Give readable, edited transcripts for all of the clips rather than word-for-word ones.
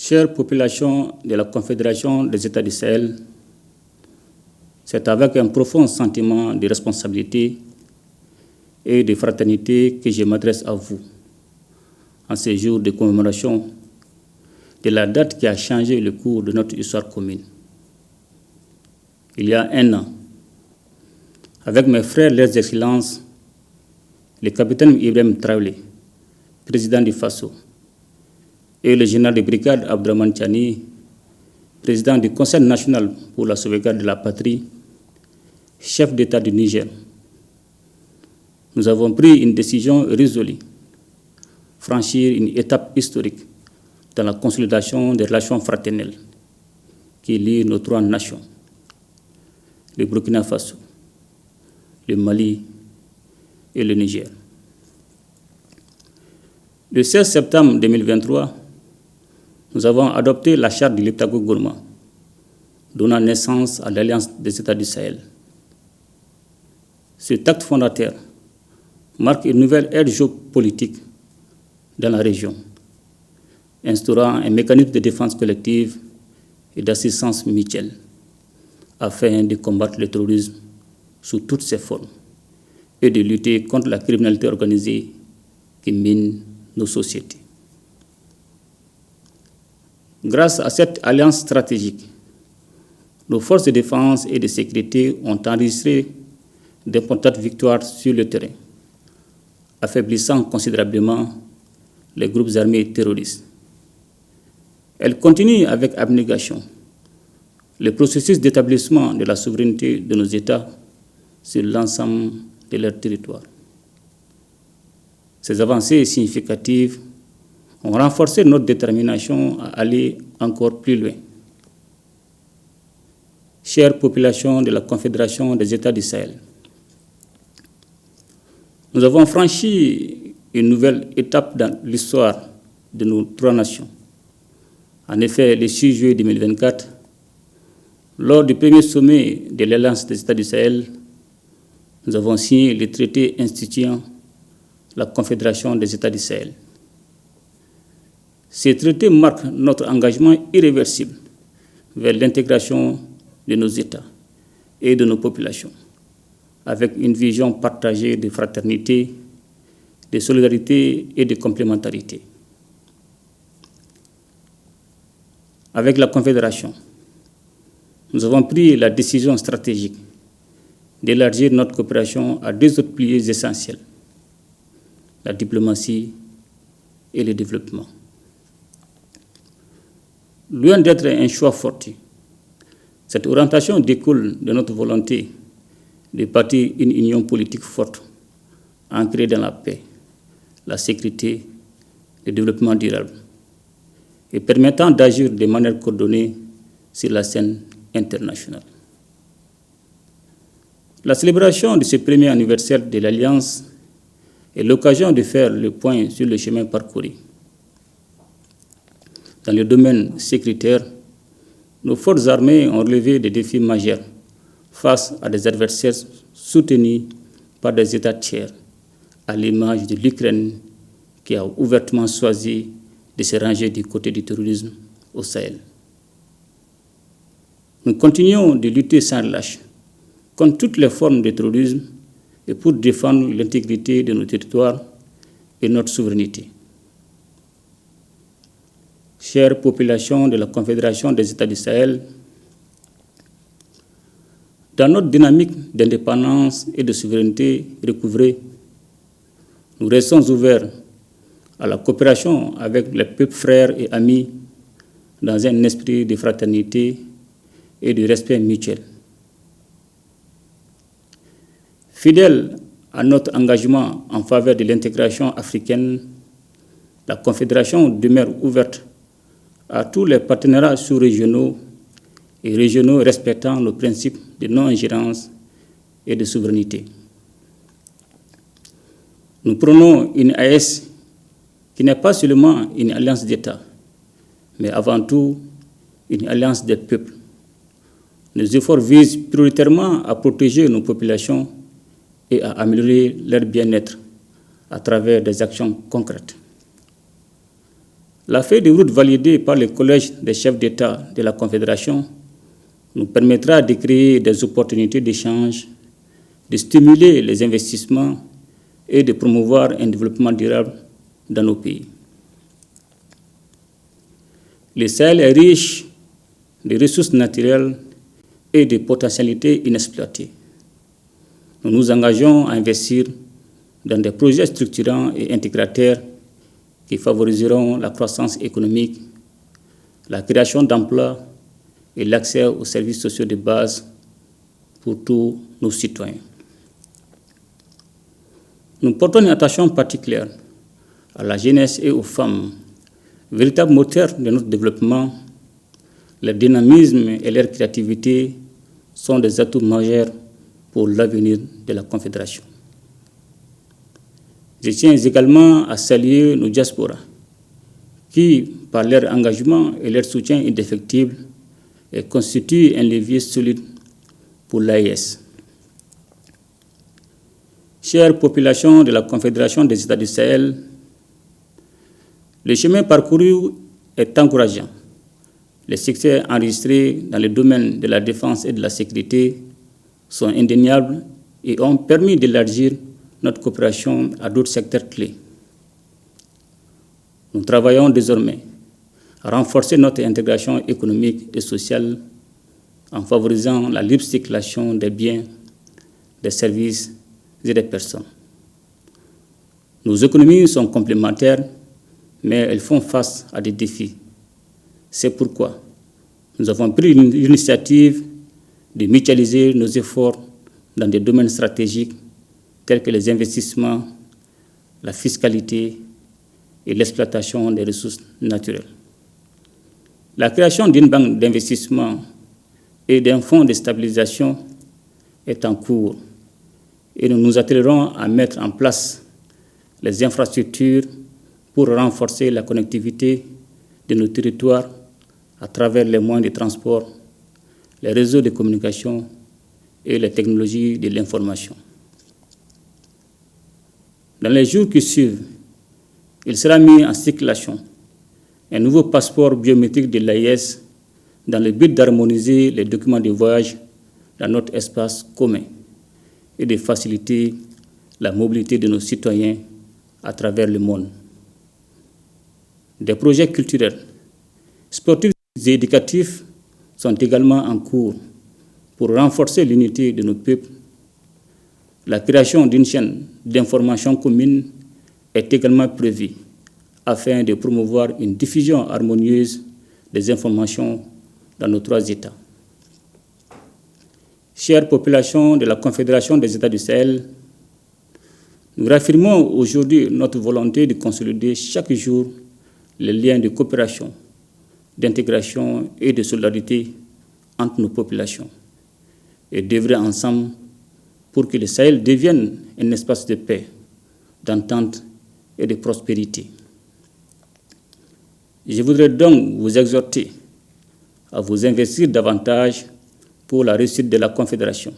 Chère population de la Confédération des États du Sahel, c'est avec un profond sentiment de responsabilité et de fraternité que je m'adresse à vous en ces jours de commémoration de la date qui a changé le cours de notre histoire commune. Il y a un an, avec mes frères, leurs excellences, le capitaine Ibrahim Traoré, président du Faso, et le général de brigade Abdraman Tiani, président du Conseil national pour la sauvegarde de la patrie, chef d'État du Niger, nous avons pris une décision résolue, franchir une étape historique dans la consolidation des relations fraternelles qui lient nos trois nations, le Burkina Faso, le Mali et le Niger. Le 16 septembre 2023, nous avons adopté la charte de Liptako-Gourma, donnant naissance à l'Alliance des États du Sahel. Cet acte fondateur marque une nouvelle ère géopolitique dans la région, instaurant un mécanisme de défense collective et d'assistance mutuelle afin de combattre le terrorisme sous toutes ses formes et de lutter contre la criminalité organisée qui mine nos sociétés. Grâce à cette alliance stratégique, nos forces de défense et de sécurité ont enregistré d'importantes victoires sur le terrain, affaiblissant considérablement les groupes armés terroristes. Elles continuent avec abnégation le processus d'établissement de la souveraineté de nos États sur l'ensemble de leur territoire. Ces avancées significatives ont renforcé notre détermination à aller encore plus loin. Chère population de la Confédération des États du Sahel, nous avons franchi une nouvelle étape dans l'histoire de nos trois nations. En effet, le 6 juillet 2024, lors du premier sommet de l'Alliance des États du Sahel, nous avons signé le traité instituant la Confédération des États du Sahel. Ces traités marquent notre engagement irréversible vers l'intégration de nos États et de nos populations, avec une vision partagée de fraternité, de solidarité et de complémentarité. Avec la Confédération, nous avons pris la décision stratégique d'élargir notre coopération à deux autres piliers essentiels, la diplomatie et le développement. Loin d'être un choix fortuit, cette orientation découle de notre volonté de bâtir une union politique forte, ancrée dans la paix, la sécurité, le développement durable, et permettant d'agir de manière coordonnée sur la scène internationale. La célébration de ce premier anniversaire de l'Alliance est l'occasion de faire le point sur le chemin parcouru. Dans le domaine sécuritaire, nos forces armées ont relevé des défis majeurs face à des adversaires soutenus par des États tiers, à l'image de l'Ukraine qui a ouvertement choisi de se ranger du côté du terrorisme au Sahel. Nous continuons de lutter sans relâche contre toutes les formes de terrorisme et pour défendre l'intégrité de nos territoires et notre souveraineté. Chère population de la Confédération des États du Sahel, dans notre dynamique d'indépendance et de souveraineté recouvrée, nous restons ouverts à la coopération avec les peuples frères et amis dans un esprit de fraternité et de respect mutuel. Fidèle à notre engagement en faveur de l'intégration africaine, la Confédération demeure ouverte à tous les partenariats sous-régionaux et régionaux respectant nos principes de non-ingérence et de souveraineté. Nous prenons une AES qui n'est pas seulement une alliance d'États, mais avant tout une alliance des peuples. Nos efforts visent prioritairement à protéger nos populations et à améliorer leur bien-être à travers des actions concrètes. La feuille de route validée par le Collège des chefs d'État de la Confédération nous permettra de créer des opportunités d'échange, de stimuler les investissements et de promouvoir un développement durable dans nos pays. Le Sahel est riche de ressources naturelles et de potentialités inexploitées. Nous nous engageons à investir dans des projets structurants et intégrateurs qui favoriseront la croissance économique, la création d'emplois et l'accès aux services sociaux de base pour tous nos citoyens. Nous portons une attention particulière à la jeunesse et aux femmes, véritables moteurs de notre développement. Leur dynamisme et leur créativité sont des atouts majeurs pour l'avenir de la Confédération. Je tiens également à saluer nos diasporas qui, par leur engagement et leur soutien indéfectible, constituent un levier solide pour l'AES. Chère population de la Confédération des États du Sahel, le chemin parcouru est encourageant. Les succès enregistrés dans le domaine de la défense et de la sécurité sont indéniables et ont permis d'élargir notre coopération à d'autres secteurs clés. Nous travaillons désormais à renforcer notre intégration économique et sociale en favorisant la libre circulation des biens, des services et des personnes. Nos économies sont complémentaires, mais elles font face à des défis. C'est pourquoi nous avons pris l'initiative de mutualiser nos efforts dans des domaines stratégiques tels que les investissements, la fiscalité et l'exploitation des ressources naturelles. La création d'une banque d'investissement et d'un fonds de stabilisation est en cours et nous nous attellerons à mettre en place les infrastructures pour renforcer la connectivité de nos territoires à travers les moyens de transport, les réseaux de communication et les technologies de l'information. Dans les jours qui suivent, il sera mis en circulation un nouveau passeport biométrique de l'AES dans le but d'harmoniser les documents de voyage dans notre espace commun et de faciliter la mobilité de nos citoyens à travers le monde. Des projets culturels, sportifs et éducatifs sont également en cours pour renforcer l'unité de nos peuples. La création d'une chaîne d'information commune est également prévue afin de promouvoir une diffusion harmonieuse des informations dans nos trois États. Chère population de la Confédération des États du Sahel, nous réaffirmons aujourd'hui notre volonté de consolider chaque jour les liens de coopération, d'intégration et de solidarité entre nos populations et d'œuvrer ensemble pour que le Sahel devienne un espace de paix, d'entente et de prospérité. Je voudrais donc vous exhorter à vous investir davantage pour la réussite de la Confédération,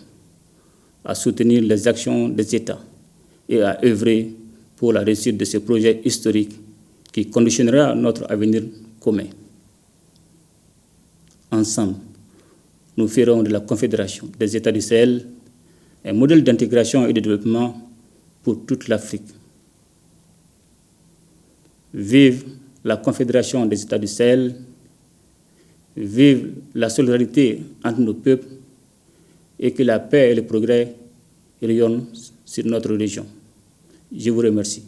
à soutenir les actions des États et à œuvrer pour la réussite de ce projet historique qui conditionnera notre avenir commun. Ensemble, nous ferons de la Confédération des États du Sahel un modèle d'intégration et de développement pour toute l'Afrique. Vive la Confédération des États du Sahel, vive la solidarité entre nos peuples et que la paix et le progrès rayonnent sur notre région. Je vous remercie.